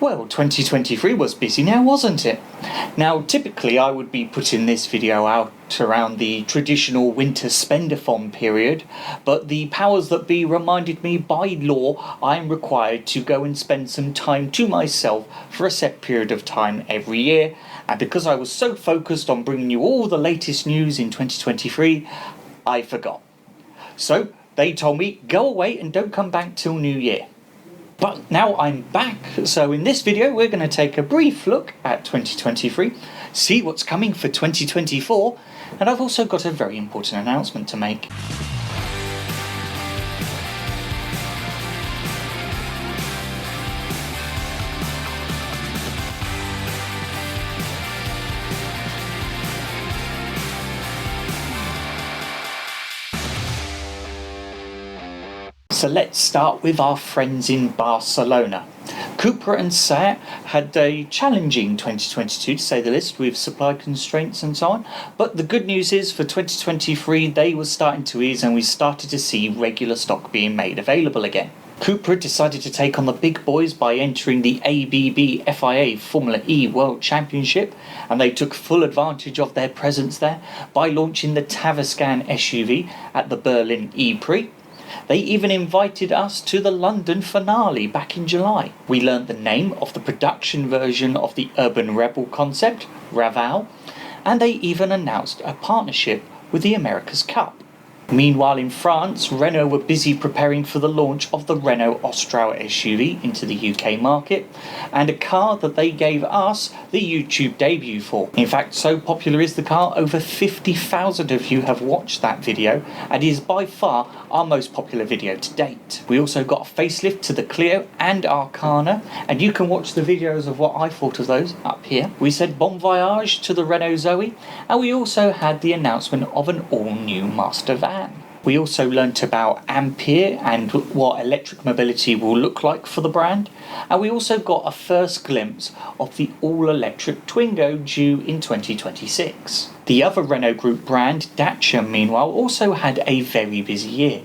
Well, 2023 was busy now, wasn't it? Now, typically I would be putting this video out around the traditional winter spend-a-thon period, but the powers that be reminded me by law I'm required to go and spend some time to myself for a set period of time every year, and because I was so focused on bringing you all the latest news in 2023, I forgot. So, they told me, go away and don't come back till New Year. But now I'm back, so in this video we're going to take a brief look at 2023, see what's coming for 2024, and I've also got a very important announcement to make. So let's start with our friends in Barcelona. CUPRA and SEAT had a challenging 2022 to say the least, with supply constraints and so on, but the good news is for 2023 they were starting to ease and we started to see regular stock being made available again. CUPRA decided to take on the big boys by entering the ABB FIA Formula E World Championship, and they took full advantage of their presence there by launching the Tavascan SUV at the Berlin E-Prix. They even invited us to the London finale back in July. We learnt the name of the production version of the Urban Rebel concept, Raval, and they even announced a partnership with the America's Cup. Meanwhile in France, Renault were busy preparing for the launch of the Renault Austral SUV into the UK market, and a car that they gave us the YouTube debut for. In fact, so popular is the car, over 50,000 of you have watched that video, and is by far our most popular video to date. We also got a facelift to the Clio and Arcana, and you can watch the videos of what I thought of those up here. We said bon voyage to the Renault Zoe, and we also had the announcement of an all-new master van. We also learnt about Ampere and what electric mobility will look like for the brand, and we also got a first glimpse of the all-electric Twingo due in 2026. The other Renault Group brand, Dacia, meanwhile, also had a very busy year.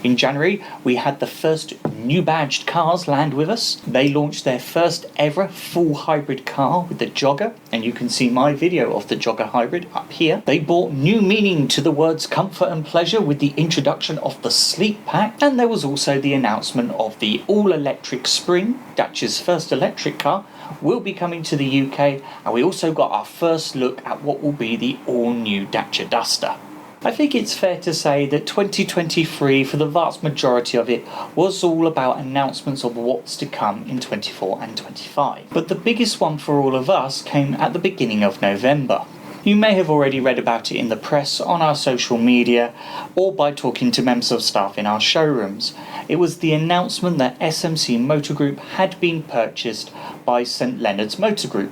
In January, we had the first new badged cars land with us. They launched their first ever full hybrid car with the Jogger, and you can see my video of the Jogger hybrid up here. They brought new meaning to the words comfort and pleasure with the introduction of the Sleep Pack, and there was also the announcement of the all-electric Spring, Dacia's first electric car, will be coming to the UK, and we also got our first look at what will be the all-new Dacia Duster. I think it's fair to say that 2023, for the vast majority of it, was all about announcements of what's to come in 24 and 25. But the biggest one for all of us came at the beginning of November. You may have already read about it in the press, on our social media, or by talking to members of staff in our showrooms. It was the announcement that SMC Motor Group had been purchased by St Leonard's Motor Group.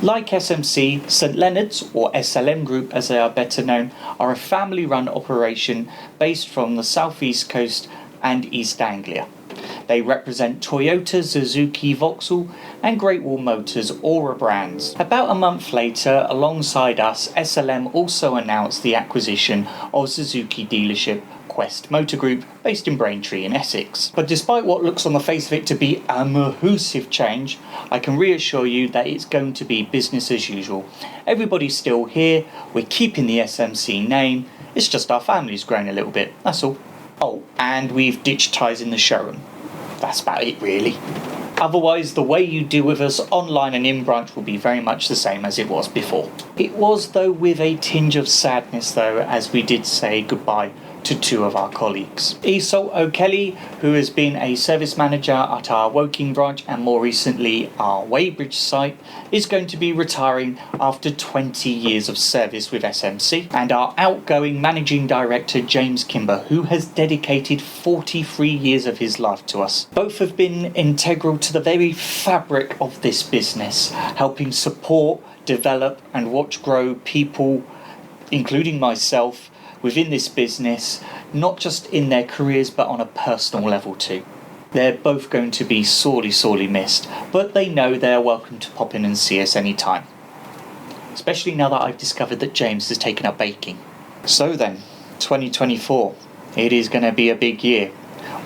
Like SMC, St Leonard's, or SLM Group as they are better known, are a family-run operation based from the southeast coast and East Anglia. They represent Toyota, Suzuki, Vauxhall and Great Wall Motors Aura brands. About a month later, alongside us, SLM also announced the acquisition of Suzuki dealership Quest Motor Group, based in Braintree in Essex. But despite what looks on the face of it to be a massive change, I can reassure you that it's going to be business as usual. Everybody's still here, we're keeping the SMC name, it's just our family's grown a little bit, that's all. Oh, and we've ditched ties in the showroom. That's about it really. Otherwise, the way you deal with us online and in branch will be very much the same as it was before. It was though with a tinge of sadness though, as we did say goodbye to two of our colleagues. Esol O'Kelly, who has been a service manager at our Woking branch and more recently our Weybridge site, is going to be retiring after 20 years of service with SMC, and our outgoing managing director James Kimber, who has dedicated 43 years of his life to us. Both have been integral to the very fabric of this business, helping support, develop and watch grow people, including myself, within this business, not just in their careers but on a personal level too. They're both going to be sorely missed, but they know they are welcome to pop in and see us anytime. Especially now that I've discovered that James has taken up baking. So then, 2024, it is going to be a big year.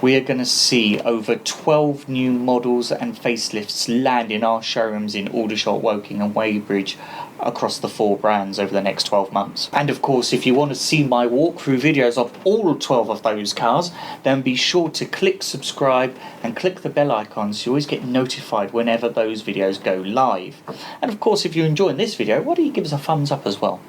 we are going to see over 12 new models and facelifts land in our showrooms in Aldershot, Woking and Weybridge across the 4 brands over the next 12 months. And of course, if you want to see my walkthrough videos of all 12 of those cars, then be sure to click subscribe and click the bell icon so you always get notified whenever those videos go live. And of course, if you're enjoying this video, why don't you give us a thumbs up as well?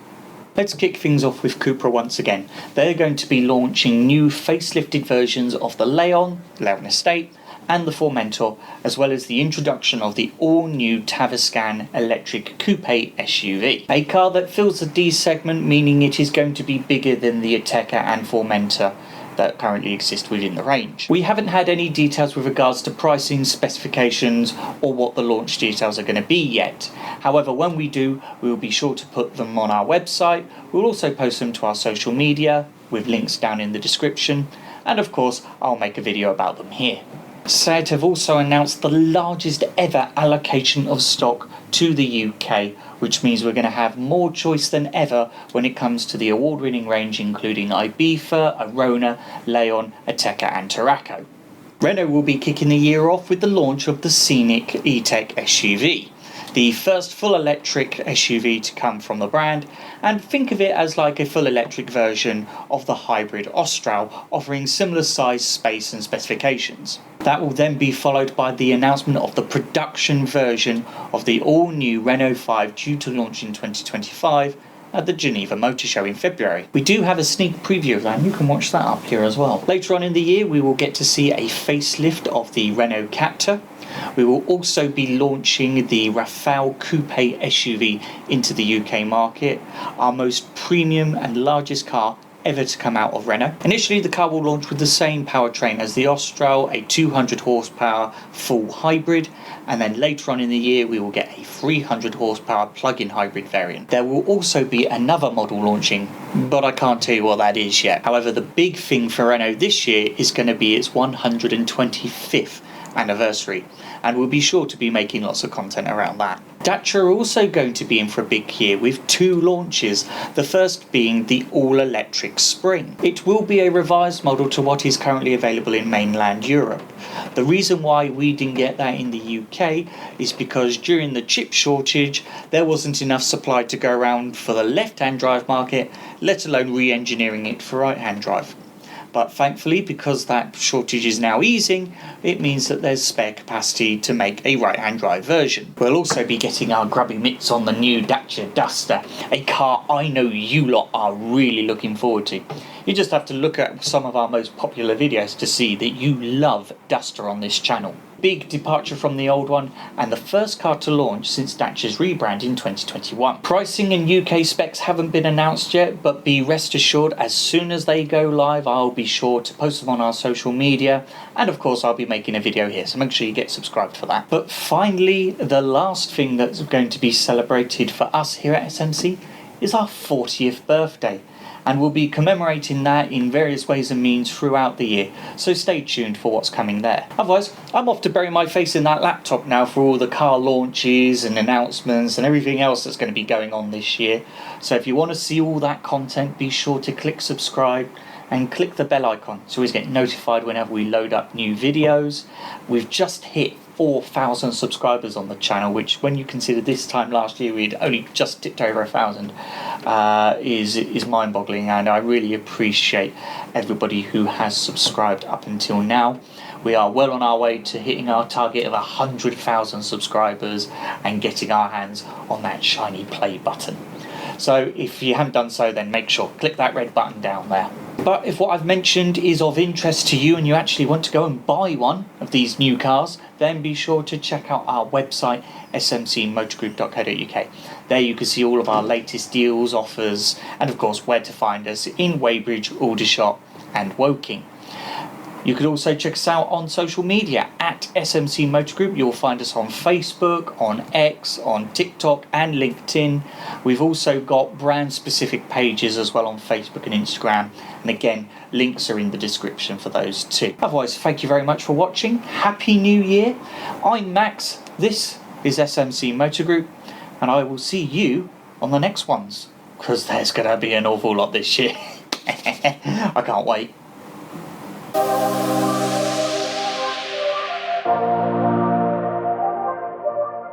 Let's kick things off with CUPRA once again. They're going to be launching new facelifted versions of the Leon Estate and the Formentor, as well as the introduction of the all-new Tavascan electric coupe SUV. A car that fills the D segment, meaning it is going to be bigger than the Ateca and Formentor that currently exist within the range. We haven't had any details with regards to pricing, specifications, or what the launch details are going to be yet. However, when we do, we will be sure to put them on our website. We'll also post them to our social media with links down in the description, and of course I'll make a video about them here. SEAT have also announced the largest ever allocation of stock to the UK, which means we're going to have more choice than ever when it comes to the award-winning range, including Ibiza, Arona, Leon, Ateca and Tarraco. Renault will be kicking the year off with the launch of the Scenic E-Tech SUV, the first full electric SUV to come from the brand, and think of it as like a full electric version of the hybrid Austral, offering similar size, space and specifications. That will then be followed by the announcement of the production version of the all-new Renault 5 due to launch in 2025 at the Geneva Motor Show in February. We do have a sneak preview of that, and you can watch that up here as well. Later on in the year we will get to see a facelift of the Renault Captur. We will also be launching the Rafale Coupe SUV into the UK market, our most premium and largest car ever to come out of Renault. Initially the car will launch with the same powertrain as the Austral, a 200 horsepower full hybrid, and then later on in the year we will get a 300 horsepower plug-in hybrid variant. There will also be another model launching, but I can't tell you what that is yet. However, the big thing for Renault this year is going to be its 125th anniversary, and we'll be sure to be making lots of content around that. Dacia are also going to be in for a big year with 2 launches, the first being the all-electric Spring. It will be a revised model to what is currently available in mainland Europe. The reason why we didn't get that in the UK is because during the chip shortage there wasn't enough supply to go around for the left-hand drive market, let alone re-engineering it for right-hand drive. But thankfully, because that shortage is now easing, it means that there's spare capacity to make a right-hand drive version. We'll also be getting our grubby mitts on the new Dacia Duster, a car I know you lot are really looking forward to. You just have to look at some of our most popular videos to see that you love Duster on this channel. Big departure from the old one, and the first car to launch since Dacia's rebrand in 2021. Pricing and UK specs haven't been announced yet, but be rest assured as soon as they go live I'll be sure to post them on our social media, and of course I'll be making a video here, so make sure you get subscribed for that. But finally, the last thing that's going to be celebrated for us here at SMC is our 40th birthday. And we'll be commemorating that in various ways and means throughout the year, so stay tuned for what's coming there. Otherwise, I'm off to bury my face in that laptop now for all the car launches and announcements and everything else that's going to be going on this year. So if you want to see all that content, be sure to click subscribe and click the bell icon so you always get notified whenever we load up new videos. We've just hit 4,000 subscribers on the channel, which when you consider this time last year we'd only just tipped over 1,000, is mind-boggling, and I really appreciate everybody who has subscribed up until now. We are well on our way to hitting our target of 100,000 subscribers and getting our hands on that shiny play button. So if you haven't done so, then make sure click that red button down there. But if what I've mentioned is of interest to you and you actually want to go and buy one of these new cars, then be sure to check out our website smcmotorgroup.co.uk. There you can see all of our latest deals, offers, and of course where to find us in Weybridge, Aldershot and Woking. You could also check us out on social media at SMC Motor Group. You'll find us on Facebook, on X, on TikTok and LinkedIn. We've also got brand specific pages as well on Facebook and Instagram. And again, links are in the description for those too. Otherwise, thank you very much for watching. Happy New Year. I'm Max. This is SMC Motor Group. And I will see you on the next ones, because there's going to be an awful lot this year. I can't wait.